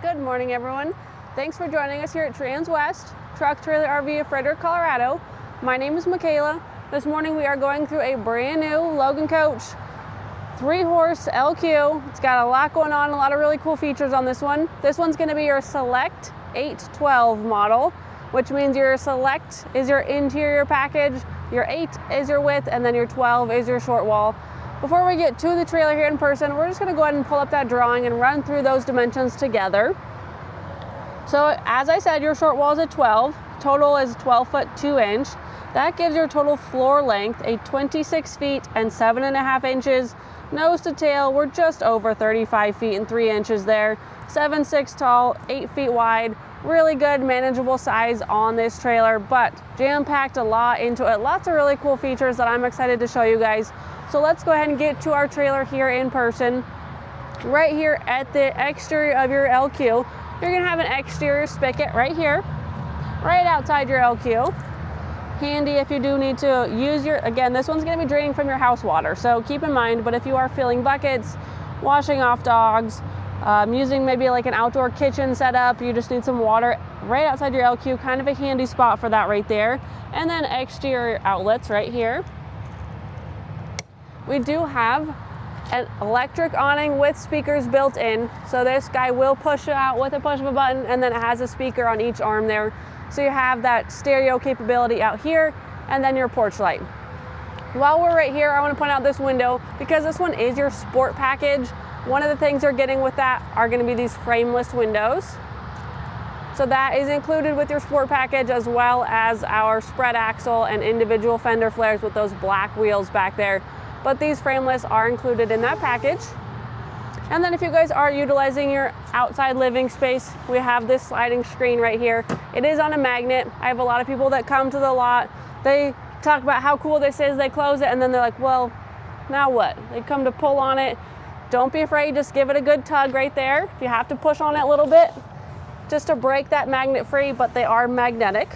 Good morning, everyone. Thanks for joining us here at Transwest, Truck Trailer RV of Frederick, Colorado. My name is Michaela. This morning we are going through a brand new Logan coach, 3-horse LQ. It's got a lot going on, a lot of really cool features on this one. This one's going to be your Select 812 model, which means your Select is your interior package, your 8 is your width, and then your 12 is your short wall. Before we get to the trailer here in person, we're just going to go ahead and pull up that drawing and run through those dimensions together. So as I said, your short wall is a 12, total is 12 foot 2 inch. That gives your total floor length a 26 feet and 7.5 inches. Nose to tail, we're just over 35 feet and 3 inches there. 7'6" tall, 8 feet wide. Really good, manageable size on this trailer, but jam-packed a lot into it. Lots of really cool features that I'm excited to show you guys. So let's go ahead and get to our trailer here in person. Right here at the exterior of your LQ, you're gonna have an exterior spigot right here, right outside your LQ. Handy if you do need to use your, again, this one's gonna be draining from your house water, so keep in mind, but if you are filling buckets, washing off dogs, using maybe like an outdoor kitchen setup, you just need some water right outside your LQ, kind of a handy spot for that right there. And then exterior outlets right here. We do have an electric awning with speakers built in. So this guy will push it out with a push of a button, and then it has a speaker on each arm there. So you have that stereo capability out here, and then your porch light. While we're right here, I want to point out this window because this one is your sport package. One of the things you're getting with that are going to be these frameless windows. So that is included with your sport package, as well as our spread axle and individual fender flares with those black wheels back there. But these frameless are included in that package. And then if you guys are utilizing your outside living space, we have this sliding screen right here. It is on a magnet. I have a lot of people that come to the lot. They talk about how cool this is, they close it, and then they're like, well, now what? They come to pull on it. Don't be afraid, just give it a good tug right there. If you have to push on it a little bit, just to break that magnet free, but they are magnetic.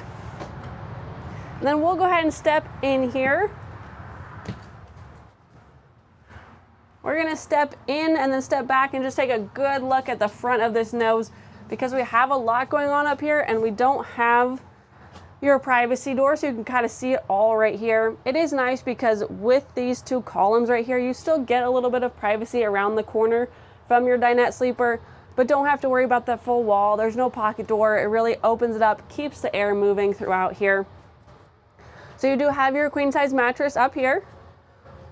And then we'll go ahead and step in here. We're gonna step in and then step back and just take a good look at the front of this nose, because we have a lot going on up here and we don't have your privacy door, so you can kind of see it all right here. It is nice because with these two columns right here, you still get a little bit of privacy around the corner from your dinette sleeper, but don't have to worry about that full wall. There's no pocket door. It really opens it up, keeps the air moving throughout here. So you do have your queen size mattress up here.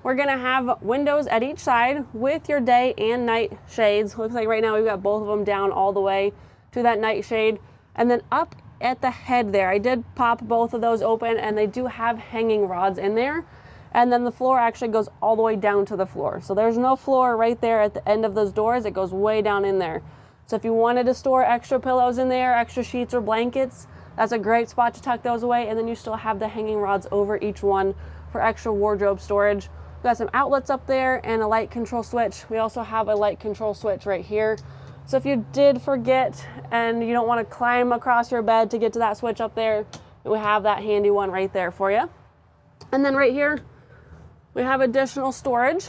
We're gonna have windows at each side with your day and night shades. Looks like right now we've got both of them down all the way to that night shade. And then up at the head there, I did pop both of those open, and they do have hanging rods in there. And then the floor actually goes all the way down to the floor. So there's no floor right there at the end of those doors. It goes way down in there. So if you wanted to store extra pillows in there, extra sheets or blankets, that's a great spot to tuck those away. And then you still have the hanging rods over each one for extra wardrobe storage. We've got some outlets up there and a light control switch. We also have a light control switch right here. So if you did forget and you don't want to climb across your bed to get to that switch up there, we have that handy one right there for you. And then right here, we have additional storage.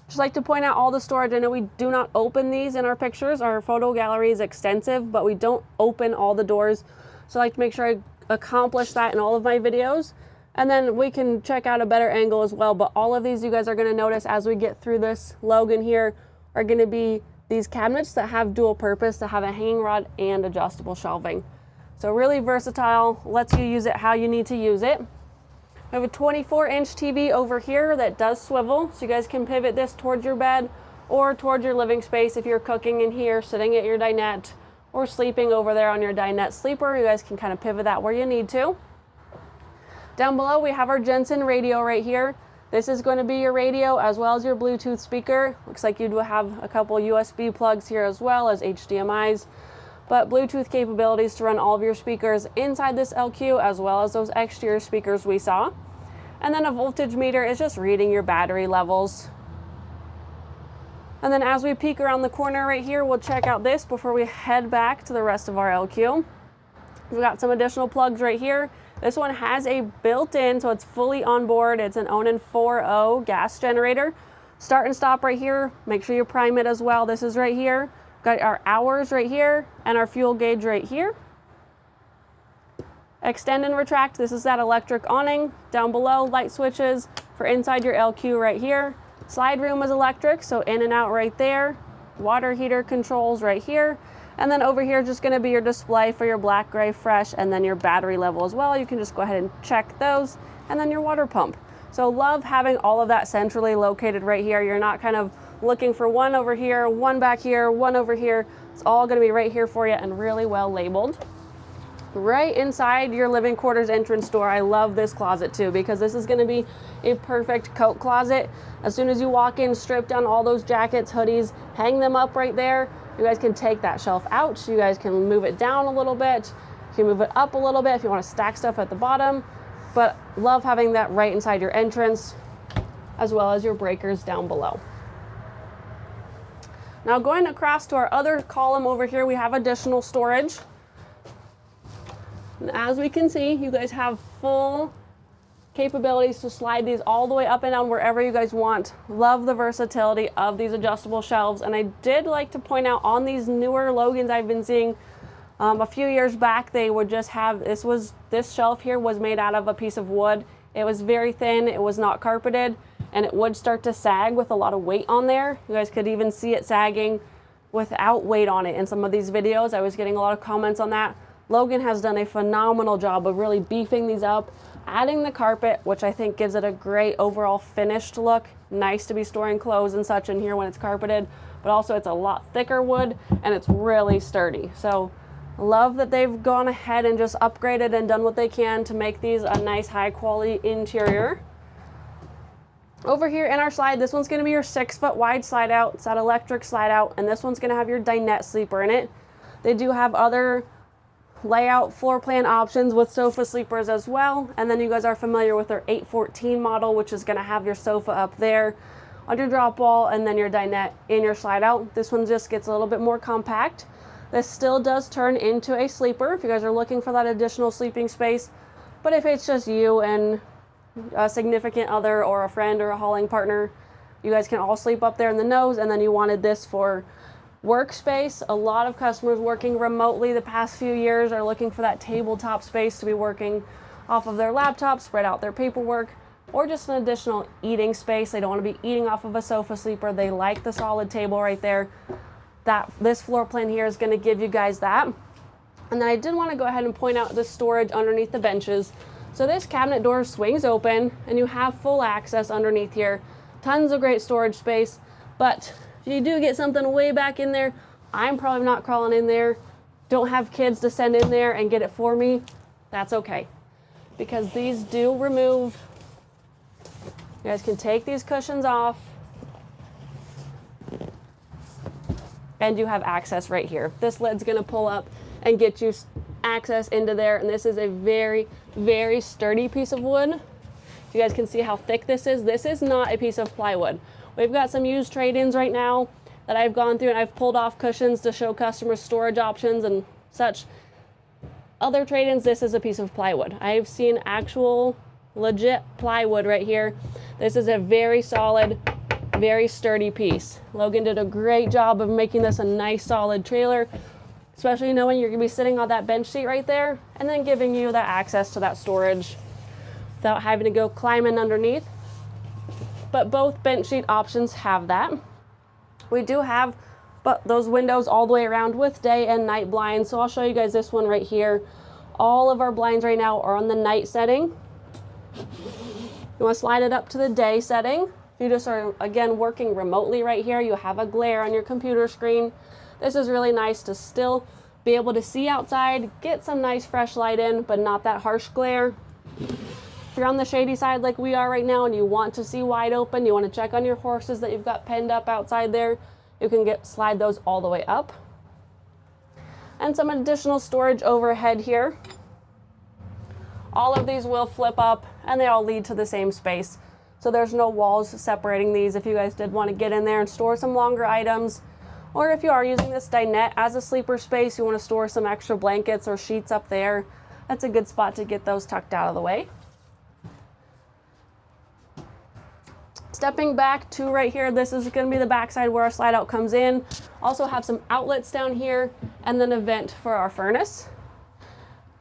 Just like to point out all the storage. I know we do not open these in our pictures. Our photo gallery is extensive, but we don't open all the doors. So I like to make sure I accomplish that in all of my videos. And then we can check out a better angle as well. But all of these you guys are gonna notice as we get through this Logan here are gonna be these cabinets that have dual purpose, that have a hanging rod and adjustable shelving. So really versatile, lets you use it how you need to use it. We have a 24-inch TV over here that does swivel, so you guys can pivot this towards your bed or towards your living space if you're cooking in here, sitting at your dinette, or sleeping over there on your dinette sleeper. You guys can kind of pivot that where you need to. Down below, we have our Jensen radio right here. This is going to be your radio as well as your Bluetooth speaker. Looks like you do have a couple USB plugs here as well as HDMIs, but Bluetooth capabilities to run all of your speakers inside this LQ as well as those exterior speakers we saw. And then a voltage meter is just reading your battery levels. And then as we peek around the corner right here, we'll check out this before we head back to the rest of our LQ. We've got some additional plugs right here. This one has a built-in, so it's fully on board. It's an Onan 4.0 gas generator. Start and stop right here. Make sure you prime it as well. This is right here. Got our hours right here and our fuel gauge right here. Extend and retract, this is that electric awning. Down below, light switches for inside your LQ right here. Slide room is electric, so in and out right there. Water heater controls right here. And then over here, just gonna be your display for your black, gray, fresh, and then your battery level as well. You can just go ahead and check those, and then your water pump. So love having all of that centrally located right here. You're not kind of looking for one over here, one back here, one over here. It's all gonna be right here for you and really well labeled. Right inside your living quarters entrance door, I love this closet too, because this is gonna be a perfect coat closet. As soon as you walk in, strip down all those jackets, hoodies, hang them up right there. You guys can take that shelf out. You guys can move it down a little bit. You can move it up a little bit if you want to stack stuff at the bottom. But love having that right inside your entrance, as well as your breakers down below. Now going across to our other column over here, we have additional storage. And as we can see, you guys have full capabilities to slide these all the way up and down wherever you guys want. Love the versatility of these adjustable shelves. And I did like to point out on these newer Logans I've been seeing, a few years back, they would just have, this shelf here was made out of a piece of wood. It was very thin, it was not carpeted, and it would start to sag with a lot of weight on there. You guys could even see it sagging without weight on it in some of these videos. I was getting a lot of comments on that. Logan has done a phenomenal job of really beefing these up, adding the carpet, which I think gives it a great overall finished look. Nice to be storing clothes and such in here when it's carpeted, but also it's a lot thicker wood and it's really sturdy. So love that they've gone ahead and just upgraded and done what they can to make these a nice high quality interior. Over here in our slide, this one's gonna be your 6-foot wide slide out. It's that electric slide out, and this one's gonna have your dinette sleeper in it. They do have other layout floor plan options with sofa sleepers as well. And then you guys are familiar with their 814 model, which is gonna have your sofa up there on your drop wall and then your dinette in your slide out. This one just gets a little bit more compact. This still does turn into a sleeper if you guys are looking for that additional sleeping space. But if it's just you and a significant other or a friend or a hauling partner, you guys can all sleep up there in the nose, and then you wanted this for workspace. A lot of customers working remotely the past few years are looking for that tabletop space to be working off of their laptop, spread out their paperwork, or just an additional eating space. They don't want to be eating off of a sofa sleeper. They like the solid table right there. This floor plan here is going to give you guys that. And then I did want to go ahead and point out the storage underneath the benches. So this cabinet door swings open and you have full access underneath here. Tons of great storage space, but if you do get something way back in there, I'm probably not crawling in there. Don't have kids to send in there and get it for me. That's okay, because these do remove. You guys can take these cushions off, and you have access right here. This lid's gonna pull up and get you access into there, and this is a very, very sturdy piece of wood. You guys can see how thick this is. This is not a piece of plywood. We've got some used trade-ins right now that I've gone through, and I've pulled off cushions to show customers storage options and such. Other trade-ins, this is a piece of plywood. I've seen actual legit plywood right here. This is a very solid, very sturdy piece. Logan did a great job of making this a nice solid trailer, especially knowing you're gonna be sitting on that bench seat right there, and then giving you that access to that storage without having to go climbing underneath. But both bench seat options have that. We do have those windows all the way around with day and night blinds. So I'll show you guys this one right here. All of our blinds right now are on the night setting. You want to slide it up to the day setting. If you just are, again, working remotely right here, you have a glare on your computer screen. This is really nice to still be able to see outside, get some nice fresh light in, but not that harsh glare. If you're on the shady side like we are right now and you want to see wide open, you want to check on your horses that you've got penned up outside there, you can slide those all the way up. And some additional storage overhead here. All of these will flip up and they all lead to the same space. So there's no walls separating these if you guys did want to get in there and store some longer items. Or if you are using this dinette as a sleeper space, you want to store some extra blankets or sheets up there, that's a good spot to get those tucked out of the way. Stepping back to right here, this is going to be the back side where our slide out comes in. Also have some outlets down here and then a vent for our furnace.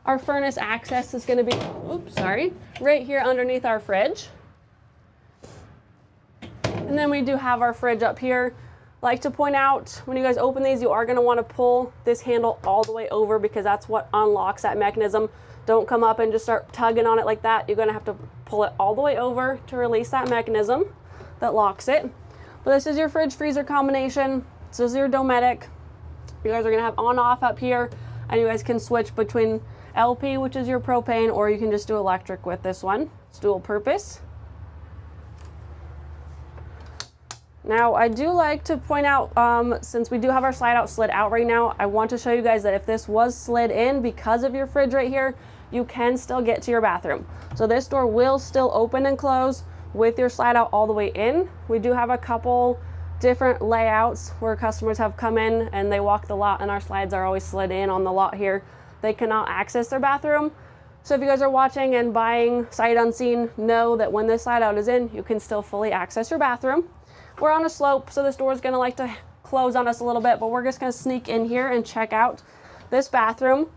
Our furnace access is going to be, right here underneath our fridge. And then we do have our fridge up here. Like to point out, when you guys open these, you are going to want to pull this handle all the way over because that's what unlocks that mechanism. Don't come up and just start tugging on it like that. You're going to have to pull it all the way over to release that mechanism that locks it. But this is your fridge freezer combination. This is your Dometic. You guys are going to have on off up here, and you guys can switch between LP, which is your propane, or you can just do electric with this one. It's dual purpose. Now, I do like to point out, since we do have our slide out slid out right now, I want to show you guys that if this was slid in because of your fridge right here, you can still get to your bathroom. So this door will still open and close with your slide out all the way in. We do have a couple different layouts where customers have come in and they walk the lot and our slides are always slid in on the lot here. They cannot access their bathroom. So if you guys are watching and buying sight unseen, know that when this slide out is in, you can still fully access your bathroom. We're on a slope, so this door is going to like to close on us a little bit, but we're just going to sneak in here and check out this bathroom.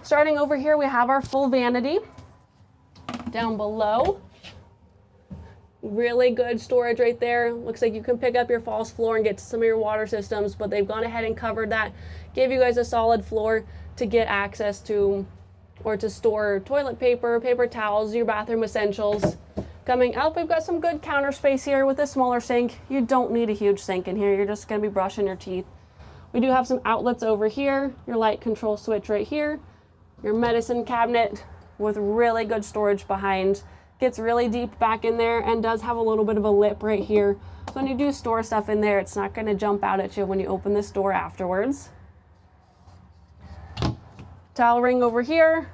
Starting over here, we have our full vanity. Down below, really good storage right there. Looks like you can pick up your false floor and get to some of your water systems, but they've gone ahead and covered that. Give you guys a solid floor to get access to, or to store toilet paper, paper towels, your bathroom essentials. Coming up, we've got some good counter space here with a smaller sink. You don't need a huge sink in here. You're just going to be brushing your teeth. We do have some outlets over here, your light control switch right here, your medicine cabinet with really good storage behind. Gets really deep back in there and does have a little bit of a lip right here. So when you do store stuff in there, it's not going to jump out at you when you open this door afterwards. Towel ring over here.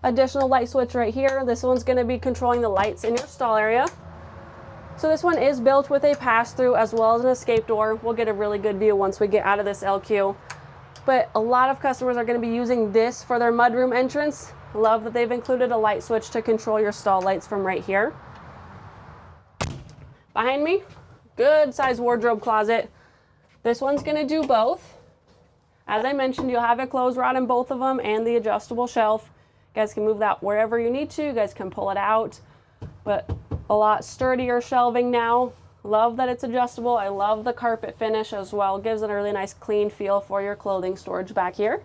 Additional light switch right here. This one's going to be controlling the lights in your stall area. So this one is built with a pass-through as well as an escape door. We'll get a really good view once we get out of this LQ. But a lot of customers are going to be using this for their mudroom entrance. Love that they've included a light switch to control your stall lights from right here. Behind me, good size wardrobe closet. This one's going to do both. As I mentioned, you'll have a clothes rod in both of them and the adjustable shelf. You guys can move that wherever you need to. You guys can pull it out, but a lot sturdier shelving now. Love that it's adjustable. I love the carpet finish as well. Gives it a really nice clean feel for your clothing storage back here.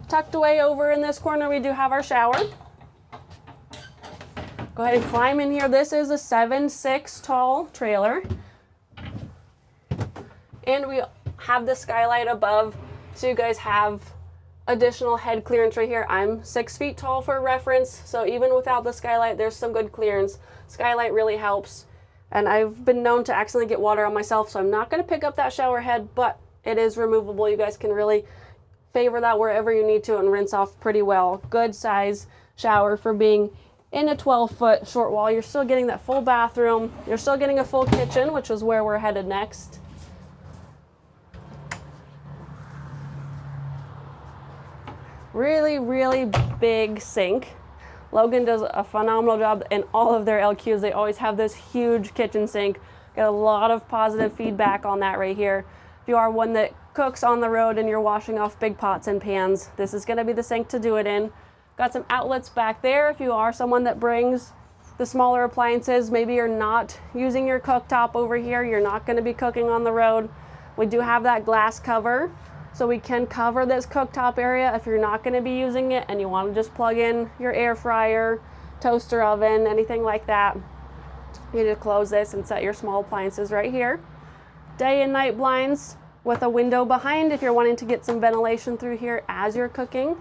Tucked away over in this corner, we do have our shower. Go ahead and climb in here. This is a 7'6" tall trailer. And we have the skylight above, so you guys have additional head clearance right here. I'm 6 feet tall for reference, so even without the skylight, there's some good clearance. Skylight really helps, and I've been known to accidentally get water on myself, so I'm not going to pick up that shower head, but it is removable. You guys can really favor that wherever you need to and rinse off pretty well. Good size shower for being in a 12-foot short wall. You're still getting that full bathroom. You're still getting a full kitchen, which is where we're headed next. Really, really big sink. Logan does a phenomenal job in all of their LQs. They always have this huge kitchen sink. Get a lot of positive feedback on that right here. If you are one that cooks on the road and you're washing off big pots and pans, this is going to be the sink to do it in. Got some outlets back there if you are someone that brings the smaller appliances. Maybe you're not using your cooktop over here. You're not going to be cooking on the road. We do have that glass cover, so we can cover this cooktop area if you're not going to be using it and you want to just plug in your air fryer, toaster oven, anything like that. You need to close this and set your small appliances right here. Day and night blinds with a window behind if you're wanting to get some ventilation through here as you're cooking.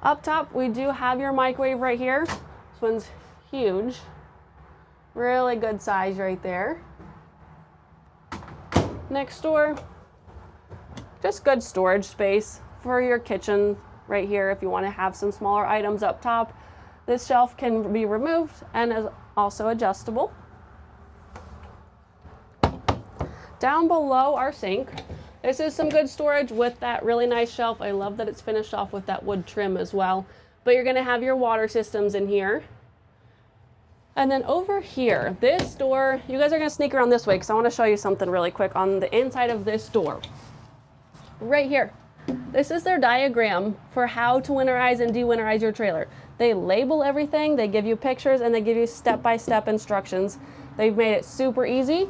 Up top, we do have your microwave right here. This one's huge. Really good size right there. Next door, just good storage space for your kitchen right here if you want to have some smaller items up top. This shelf can be removed and is also adjustable. Down below our sink, this is some good storage with that really nice shelf. I love that it's finished off with that wood trim as well. But you're going to have your water systems in here. And then over here, this door, you guys are gonna sneak around this way because I wanna show you something really quick on the inside of this door. Right here. This is their diagram for how to winterize and de-winterize your trailer. They label everything, they give you pictures, and they give you step-by-step instructions. They've made it super easy,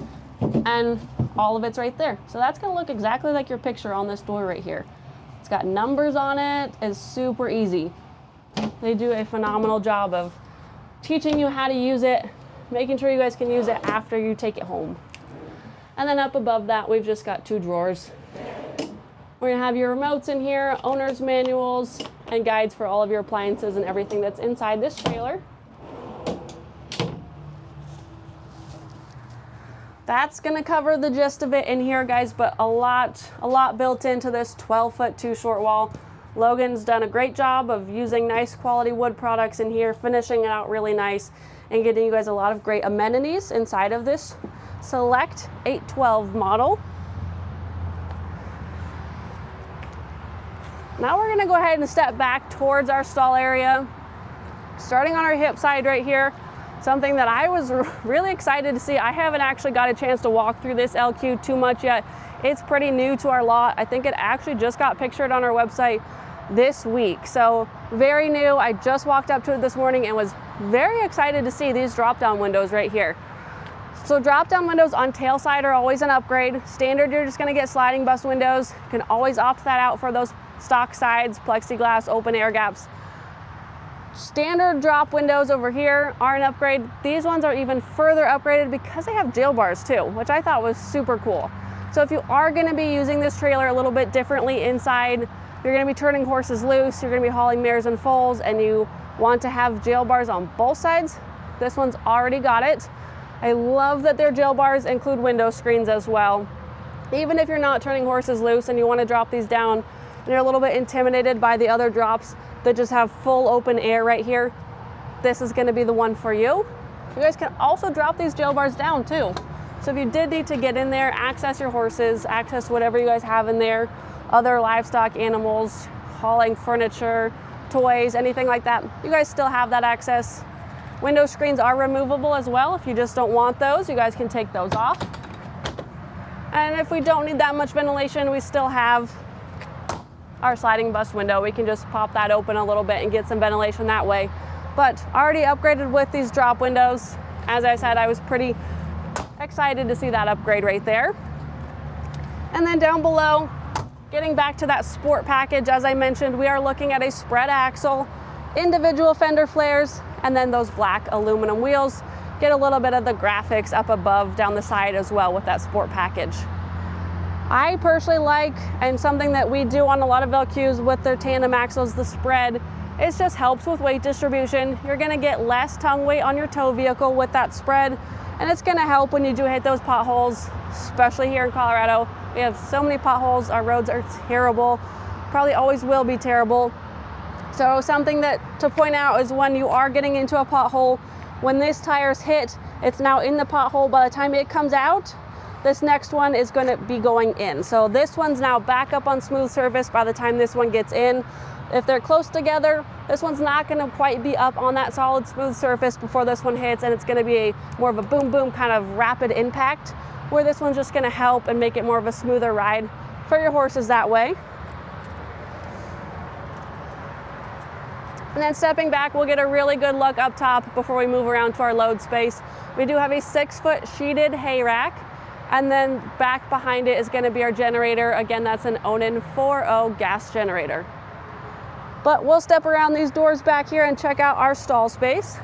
and all of it's right there. So that's gonna look exactly like your picture on this door right here. It's got numbers on it, it's super easy. They do a phenomenal job of teaching you how to use it, making sure you guys can use it after you take it home. And then up above that, we've just got 2 drawers. We're gonna have your remotes in here, owner's manuals, and guides for all of your appliances and everything that's inside this trailer. That's gonna cover the gist of it in here, guys, but a lot built into this 12-foot 2 short wall. Logan's done a great job of using nice quality wood products in here, finishing it out really nice, and getting you guys a lot of great amenities inside of this Select 812 model. Now we're gonna go ahead and step back towards our stall area. Starting on our hip side right here, something that I was really excited to see. I haven't actually got a chance to walk through this LQ too much yet. It's pretty new to our lot. I think it actually just got pictured on our website this week. So very new. I just walked up to it this morning and was very excited to see these drop-down windows right here. So drop-down windows on tail side are always an upgrade. Standard, you're just gonna get sliding bus windows. You can always opt that out for those stock sides, plexiglass, open air gaps. Standard drop windows over here are an upgrade. These ones are even further upgraded because they have jail bars too, which I thought was super cool. So if you are gonna be using this trailer a little bit differently inside, you're gonna be turning horses loose, you're gonna be hauling mares and foals, and you want to have jail bars on both sides, this one's already got it. I love that their jail bars include window screens as well. Even if you're not turning horses loose and you wanna drop these down, and you're a little bit intimidated by the other drops that just have full open air right here, this is gonna be the one for you. You guys can also drop these jail bars down too. So if you did need to get in there, access your horses, access whatever you guys have in there, other livestock animals, hauling furniture, toys, anything like that, you guys still have that access. Window screens are removable as well. If you just don't want those, you guys can take those off. And if we don't need that much ventilation, we still have our sliding bus window. We can just pop that open a little bit and get some ventilation that way. But already upgraded with these drop windows. As I said, I was pretty excited to see that upgrade right there. And then down below, getting back to that sport package, as I mentioned, we are looking at a spread axle, individual fender flares, and then those black aluminum wheels. Get a little bit of the graphics up above down the side as well with that sport package. I personally like, and something that we do on a lot of LQs with their tandem axles, the spread, it just helps with weight distribution. You're gonna get less tongue weight on your tow vehicle with that spread, and it's gonna help when you do hit those potholes, especially here in Colorado. We have so many potholes, our roads are terrible, probably always will be terrible. So something that to point out is when you are getting into a pothole, when this tire's hit, it's now in the pothole. By the time it comes out, this next one is going to be going in. So this one's now back up on smooth surface by the time this one gets in. If they're close together, this one's not going to quite be up on that solid smooth surface before this one hits, and it's going to be more of a boom boom kind of rapid impact, where this one's just going to help and make it more of a smoother ride for your horses that way. And then stepping back, we'll get a really good look up top before we move around to our load space. We do have a 6-foot sheeted hay rack, and then back behind it is going to be our generator. Again, that's an Onan 4.0 gas generator. But we'll step around these doors back here and check out our stall space.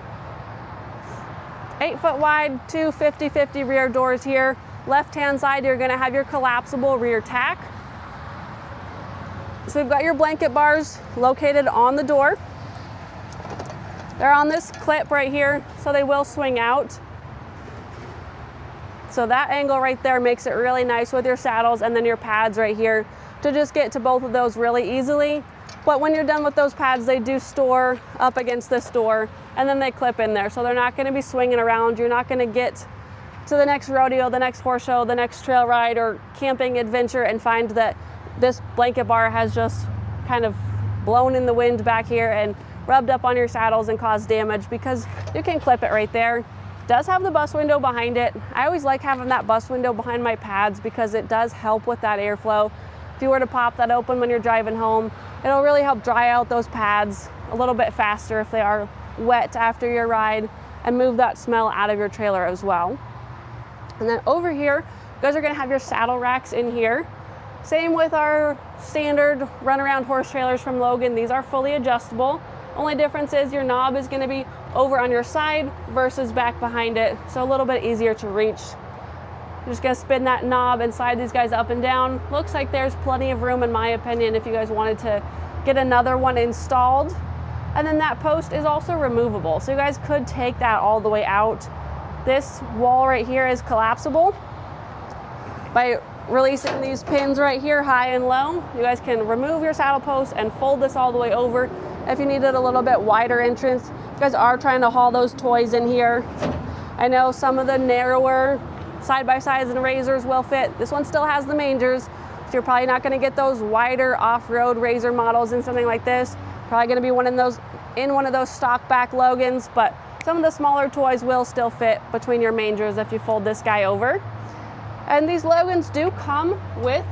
8-foot wide, 2 50-50 rear doors here. Left-hand side, you're going to have your collapsible rear tack. So we've got your blanket bars located on the door. They're on this clip right here, so they will swing out. So that angle right there makes it really nice with your saddles, and then your pads right here to just get to both of those really easily. But when you're done with those pads, they do store up against this door, and then they clip in there. So they're not gonna be swinging around. You're not gonna get to the next rodeo, the next horse show, the next trail ride, or camping adventure and find that this blanket bar has just kind of blown in the wind back here and rubbed up on your saddles and caused damage, because you can clip it right there. Does have the bus window behind it. I always like having that bus window behind my pads because it does help with that airflow. If you were to pop that open when you're driving home, it'll really help dry out those pads a little bit faster if they are wet after your ride, and move that smell out of your trailer as well. And then over here, you guys are gonna have your saddle racks in here. Same with our standard runaround horse trailers from Logan. These are fully adjustable. Only difference is your knob is gonna be over on your side versus back behind it, so a little bit easier to reach. You're just gonna spin that knob and slide these guys up and down. Looks like there's plenty of room, in my opinion, if you guys wanted to get another one installed. And then that post is also removable, so you guys could take that all the way out. This wall right here is collapsible. By releasing these pins right here, high and low, you guys can remove your saddle post and fold this all the way over. If you needed a little bit wider entrance, you guys are trying to haul those toys in here. I know some of the narrower side-by-sides and razors will fit. This one still has the mangers, so you're probably not gonna get those wider off-road razor models in something like this. Probably gonna be one of those stock back Logans, but some of the smaller toys will still fit between your mangers if you fold this guy over. And these Logans do come with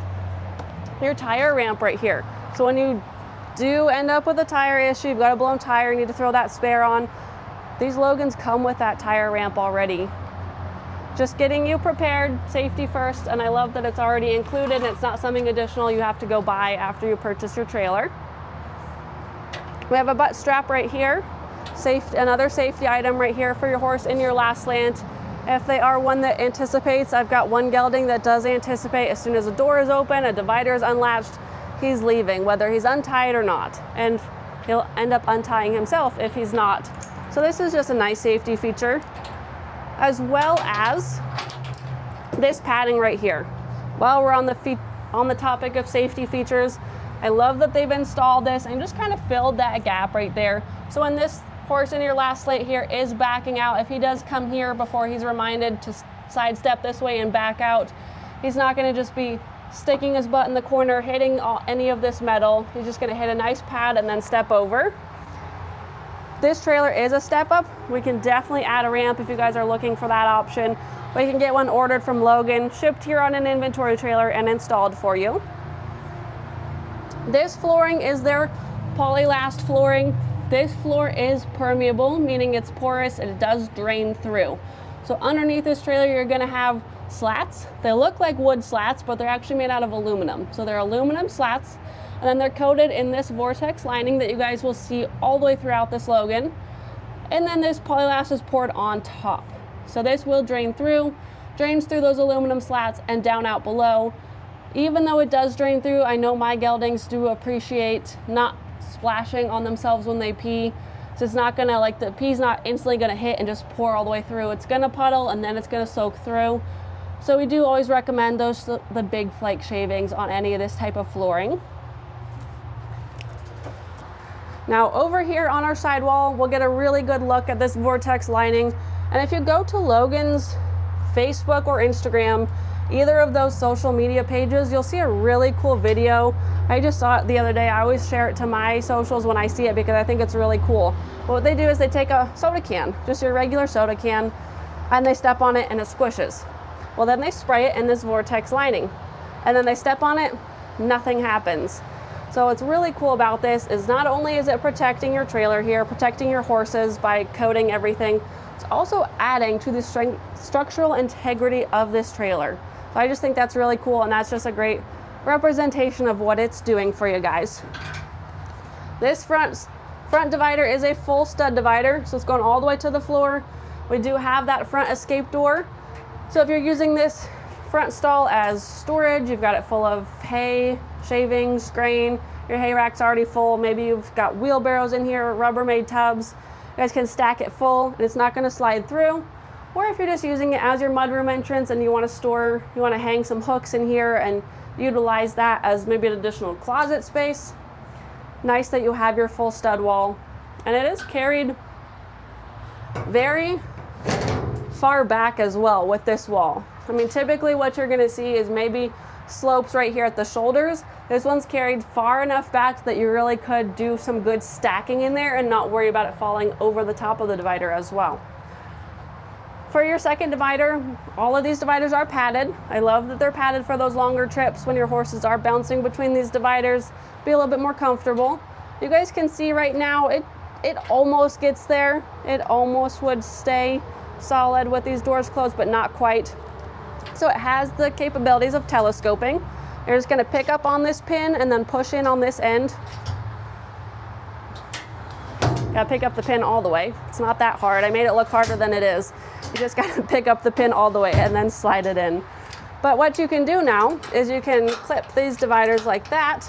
your tire ramp right here. So when you do end up with a tire issue, you've got a blown tire, you need to throw that spare on, these Logans come with that tire ramp already. Just getting you prepared, safety first, and I love that it's already included and it's not something additional you have to go buy after you purchase your trailer. We have a butt strap right here, another safety item right here for your horse in your last slant. If they are one that anticipates, I've got one gelding that does anticipate as soon as the door is open, a divider is unlatched, he's leaving, whether he's untied or not. And he'll end up untying himself if he's not. So this is just a nice safety feature, as well as this padding right here. While we're on the topic of safety features, I love that they've installed this and just kind of filled that gap right there. So when this horse in your last slate here is backing out, if he does come here before he's reminded to sidestep this way and back out, he's not going to just be sticking his butt in the corner, hitting any of this metal. He's just going to hit a nice pad and then step over. This trailer is a step up. We can definitely add a ramp if you guys are looking for that option. But you can get one ordered from Logan, shipped here on an inventory trailer and installed for you. This flooring is their polylast flooring. This floor is permeable, meaning it's porous and it does drain through. So underneath this trailer, you're gonna have slats. They look like wood slats, but they're actually made out of aluminum. So they're aluminum slats, and then they're coated in this Vortex lining that you guys will see all the way throughout this Logan. And then this polylast is poured on top. So this will drains through those aluminum slats and down out below. Even though it does drain through, I know my geldings do appreciate not splashing on themselves when they pee. So it's not gonna, like, the pee's not instantly gonna hit and just pour all the way through. It's gonna puddle and then it's gonna soak through. So we do always recommend the big flake shavings on any of this type of flooring. Now over here on our sidewall, we'll get a really good look at this Vortex lining. And if you go to Logan's Facebook or Instagram, either of those social media pages, you'll see a really cool video. I just saw it the other day. I always share it to my socials when I see it because I think it's really cool. But what they do is they take a soda can, just your regular soda can, and they step on it and it squishes. Well, then they spray it in this Vortex lining, and then they step on it, nothing happens. So what's really cool about this is not only is it protecting your trailer here, protecting your horses by coating everything, it's also adding to the structural integrity of this trailer. So I just think that's really cool, and that's just a great representation of what it's doing for you guys. This front divider is a full stud divider, so it's going all the way to the floor. We do have that front escape door. So if you're using this front stall as storage, you've got it full of hay, shavings, grain, your hay rack's already full, maybe you've got wheelbarrows in here, Rubbermaid tubs, you guys can stack it full and it's not going to slide through. Or if you're just using it as your mudroom entrance and you want to hang some hooks in here and utilize that as maybe an additional closet space, nice that you have your full stud wall. And it is carried very far back as well with this wall. I mean, typically what you're going to see is maybe slopes right here at the shoulders. This one's carried far enough back that you really could do some good stacking in there and not worry about it falling over the top of the divider as well. For your second divider, all of these dividers are padded. I love that they're padded for those longer trips when your horses are bouncing between these dividers, be a little bit more comfortable. You guys can see right now, it almost gets there. It almost would stay solid with these doors closed, but not quite. So it has the capabilities of telescoping. You're just gonna pick up on this pin and then push in on this end. Gotta pick up the pin all the way. It's not that hard. I made it look harder than it is. You just gotta pick up the pin all the way and then slide it in. But what you can do now is you can clip these dividers like that,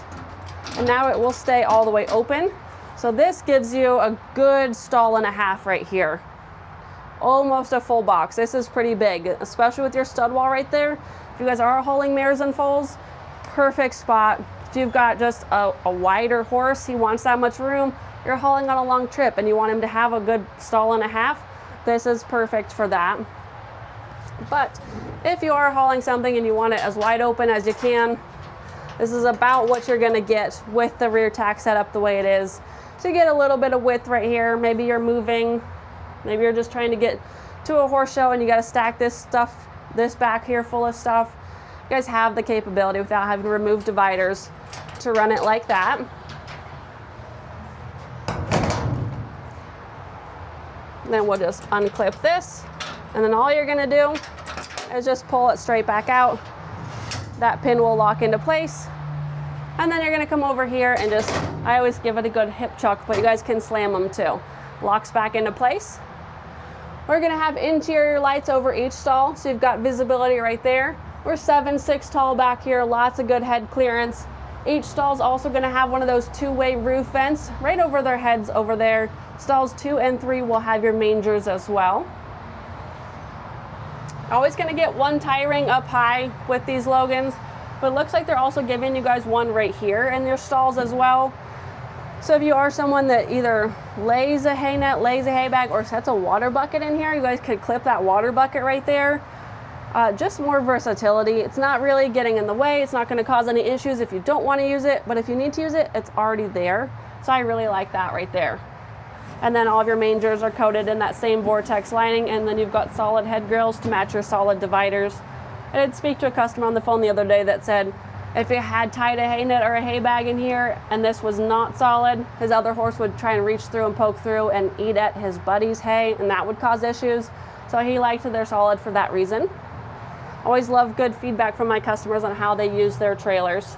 and now it will stay all the way open. So this gives you a good stall and a half right here. Almost a full box. This is pretty big, especially with your stud wall right there. If you guys are hauling mares and foals, perfect spot. If you've got just a wider horse, he wants that much room, you're hauling on a long trip and you want him to have a good stall and a half, this is perfect for that. But if you are hauling something and you want it as wide open as you can, this is about what you're gonna get with the rear tack setup the way it is. So you get a little bit of width right here. Maybe you're moving, maybe you're just trying to get to a horse show and you gotta stack this stuff, this back here full of stuff. You guys have the capability without having to remove dividers to run it like that. Then we'll just unclip this, and then all you're gonna do is just pull it straight back out. That pin will lock into place, and then you're gonna come over here and just, I always give it a good hip chuck, but you guys can slam them too. Locks back into place. We're gonna have interior lights over each stall, so you've got visibility right there. We're 7'6" tall back here, lots of good head clearance. Each stall's also gonna have one of those two-way roof vents right over their heads over there. Stalls 2 and 3 will have your mangers as well. Always gonna get one tie ring up high with these Logans, but it looks like they're also giving you guys one right here in your stalls as well. So if you are someone that either lays a hay net, lays a hay bag, or sets a water bucket in here, you guys could clip that water bucket right there. Just more versatility. It's not really getting in the way. It's not gonna cause any issues if you don't wanna use it, but if you need to use it, it's already there. So I really like that right there. And then all of your mangers are coated in that same Vortex lining, and then you've got solid head grills to match your solid dividers. I did speak to a customer on the phone the other day that said if he had tied a hay net or a hay bag in here and this was not solid, his other horse would try and reach through and poke through and eat at his buddy's hay, and that would cause issues. So he liked that they're solid for that reason. Always love good feedback from my customers on how they use their trailers.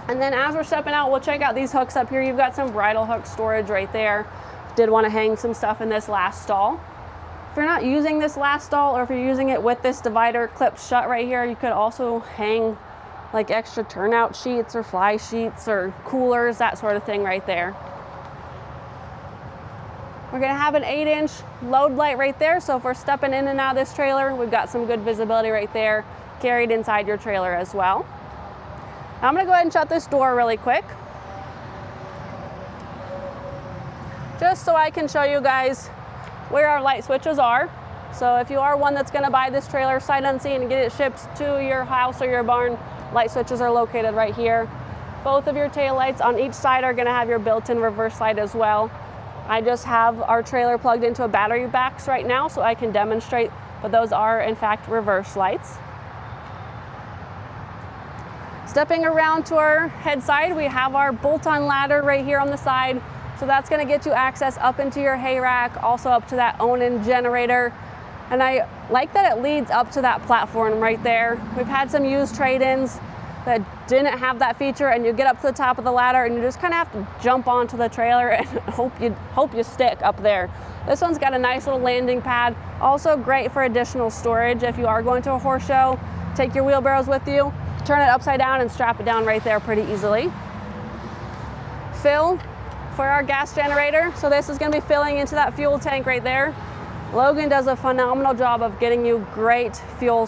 And then as we're stepping out, we'll check out these hooks up here. You've got some bridle hook storage right there. Did want to hang some stuff in this last stall. If you're not using this last stall, or if you're using it with this divider clipped shut right here, you could also hang like extra turnout sheets or fly sheets or coolers, that sort of thing right there. We're gonna have an 8-inch load light right there, so if we're stepping in and out of this trailer, we've got some good visibility right there, carried inside your trailer as well. Now I'm gonna go ahead and shut this door really quick, just so I can show you guys where our light switches are. So if you are one that's gonna buy this trailer sight unseen and get it shipped to your house or your barn, light switches are located right here. Both of your tail lights on each side are gonna have your built-in reverse light as well. I just have our trailer plugged into a battery box right now so I can demonstrate, but those are in fact reverse lights. Stepping around to our head side, we have our bolt-on ladder right here on the side. So that's gonna get you access up into your hay rack, also up to that own-in generator. And I like that it leads up to that platform right there. We've had some used trade-ins that didn't have that feature, and you get up to the top of the ladder and you just kind of have to jump onto the trailer and hope you stick up there. This one's got a nice little landing pad. Also great for additional storage if you are going to a horse show. Take your wheelbarrows with you, turn it upside down and strap it down right there pretty easily. Fill for our gas generator. So this is gonna be filling into that fuel tank right there. Logan does a phenomenal job of getting you great fuel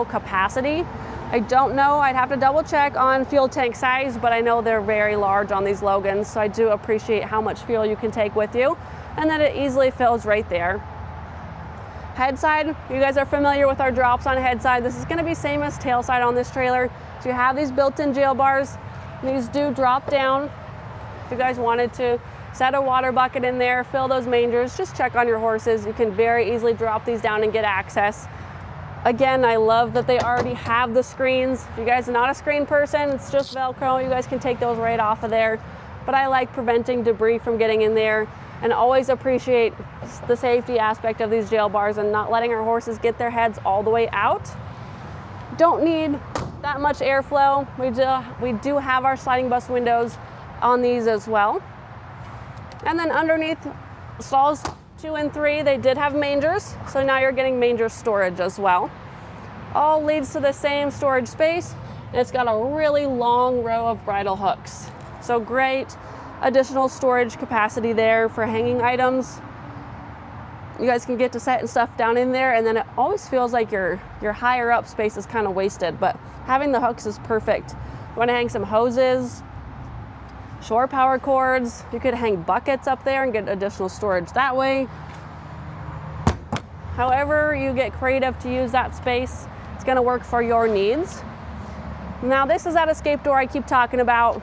capacity. I don't know, I'd have to double check on fuel tank size, but I know they're very large on these Logans, so I do appreciate how much fuel you can take with you, and that it easily fills right there. Headside, you guys are familiar with our drops on headside. This is gonna be same as tailside on this trailer. So you have these built-in jail bars. These do drop down. If you guys wanted to Set a water bucket in there, fill those mangers, just check on your horses. You can very easily drop these down and get access. Again, I love that they already have the screens. If you guys are not a screen person, it's just Velcro. You guys can take those right off of there. But I like preventing debris from getting in there, and always appreciate the safety aspect of these jail bars and not letting our horses get their heads all the way out. Don't need that much airflow. We do have our sliding bus windows on these as well. And then underneath stalls 2 and 3, they did have mangers, so now you're getting manger storage as well. All leads to the same storage space, and it's got a really long row of bridle hooks. So great additional storage capacity there for hanging items. You guys can get to setting stuff down in there, and then it always feels like your higher up space is kind of wasted, but having the hooks is perfect. You want to hang some hoses, shore power cords, you could hang buckets up there and get additional storage that way. However you get creative to use that space, it's going to work for your needs. Now this is that escape door I keep talking about.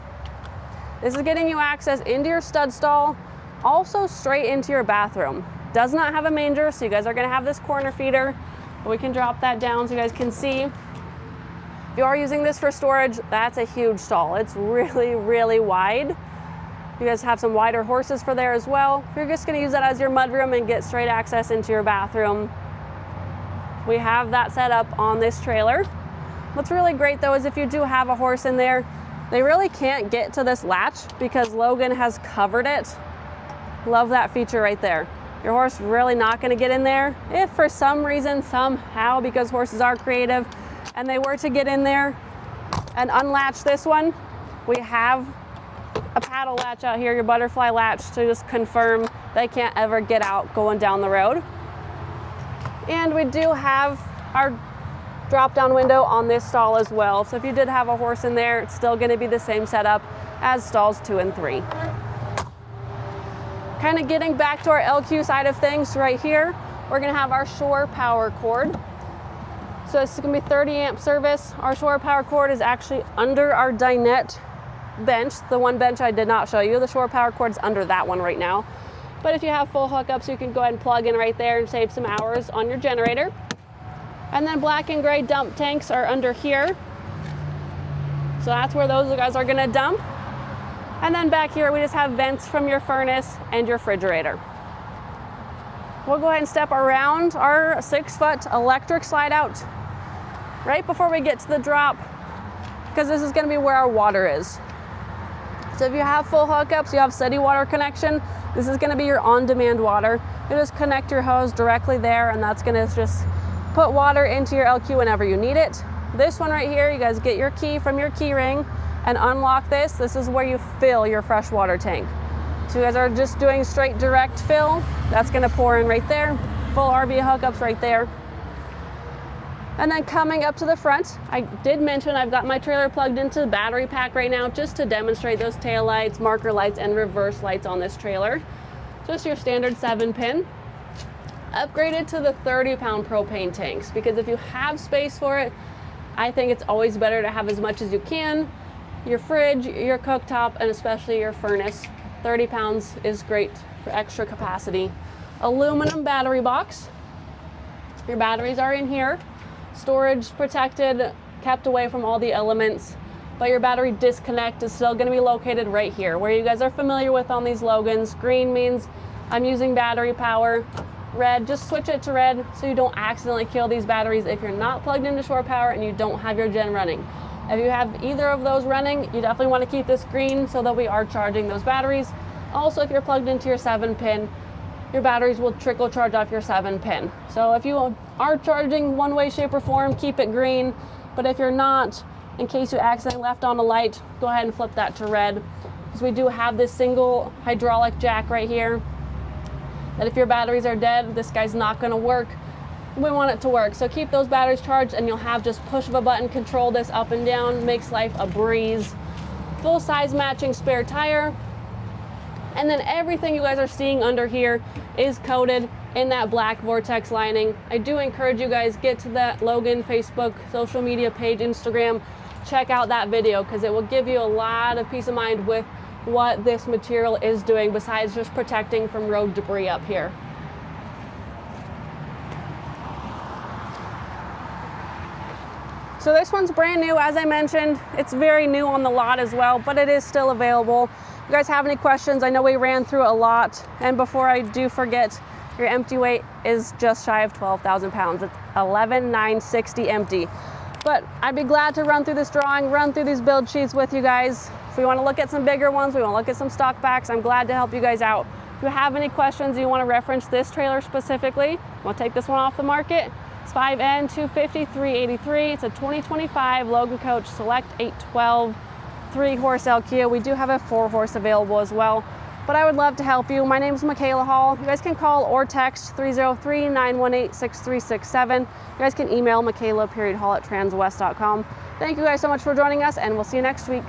This is getting you access into your stud stall, also straight into your bathroom. Does not have a manger, so you guys are going to have this corner feeder. We can drop that down so you guys can see. If you are using this for storage, that's a huge stall. It's really, really wide. You guys have some wider horses for there as well. If you're just going to use that as your mudroom and get straight access into your bathroom, we have that set up on this trailer. What's really great though is if you do have a horse in there, they really can't get to this latch because Logan has covered it. Love that feature right there. Your horse really not going to get in there. If for some reason, somehow, because horses are creative, and they were to get in there and unlatch this one, we have a paddle latch out here, your butterfly latch, to just confirm they can't ever get out going down the road. And we do have our drop-down window on this stall as well. So if you did have a horse in there, it's still going to be the same setup as stalls 2 and 3. Kind of getting back to our LQ side of things right here, we're going to have our shore power cord. So this is going to be 30 amp service. Our shore power cord is actually under our dinette bench, the one bench I did not show you. The shore power cord's under that one right now. But if you have full hookups, you can go ahead and plug in right there and save some hours on your generator. And then black and gray dump tanks are under here. So that's where those guys are gonna dump. And then back here, we just have vents from your furnace and your refrigerator. We'll go ahead and step around our 6-foot electric slide out right before we get to the drop, because this is gonna be where our water is. So if you have full hookups, you have city water connection, this is gonna be your on-demand water. You just connect your hose directly there, and that's gonna just put water into your LQ whenever you need it. This one right here, you guys get your key from your key ring and unlock this. This is where you fill your fresh water tank. So you guys are just doing straight direct fill. That's gonna pour in right there. Full RV hookups right there. And then coming up to the front, I did mention I've got my trailer plugged into the battery pack right now just to demonstrate those tail lights, marker lights, and reverse lights on this trailer. Just your standard 7-pin. Upgraded to the 30-pound propane tanks, because if you have space for it, I think it's always better to have as much as you can. Your fridge, your cooktop, and especially your furnace. 30 pounds is great for extra capacity. Aluminum battery box. Your batteries are in here. Storage protected, kept away from all the elements, but your battery disconnect is still going to be located right here, where you guys are familiar with on these Logans. Green means I'm using battery power. Red, just switch it to red so you don't accidentally kill these batteries if you're not plugged into shore power and you don't have your gen running. If you have either of those running, you definitely want to keep this green so that we are charging those batteries. Also, if you're plugged into your 7-pin, your batteries will trickle charge off your 7-pin. So if you are charging one way, shape, or form, keep it green. But if you're not, in case you accidentally left on a light, go ahead and flip that to red. Because we do have this single hydraulic jack right here, that if your batteries are dead, this guy's not gonna work. We want it to work. So keep those batteries charged and you'll have just push of a button, control this up and down, makes life a breeze. Full size matching spare tire. And then everything you guys are seeing under here is coated in that black Vortex lining. I do encourage you guys, get to that Logan Facebook social media page, Instagram, check out that video, because it will give you a lot of peace of mind with what this material is doing besides just protecting from road debris up here. So this one's brand new, as I mentioned. It's very new on the lot as well, but it is still available. If you guys have any questions, I know we ran through a lot. And before I do forget, your empty weight is just shy of 12,000 pounds. It's 11,960 empty. But I'd be glad to run through this drawing, run through these build sheets with you guys. If we want to look at some bigger ones, we want to look at some stock backs, I'm glad to help you guys out. If you have any questions, you want to reference this trailer specifically, we'll take this one off the market. It's 5N 250-383. It's a 2025 Logan Coach Select 812 3-horse Kia. We do have a 4-horse available as well, but I would love to help you. My name is Michaela Hall. You guys can call or text 303-918-6367. You guys can email Michaela.Hall@transwest.com. Thank you guys so much for joining us, and we'll see you next week.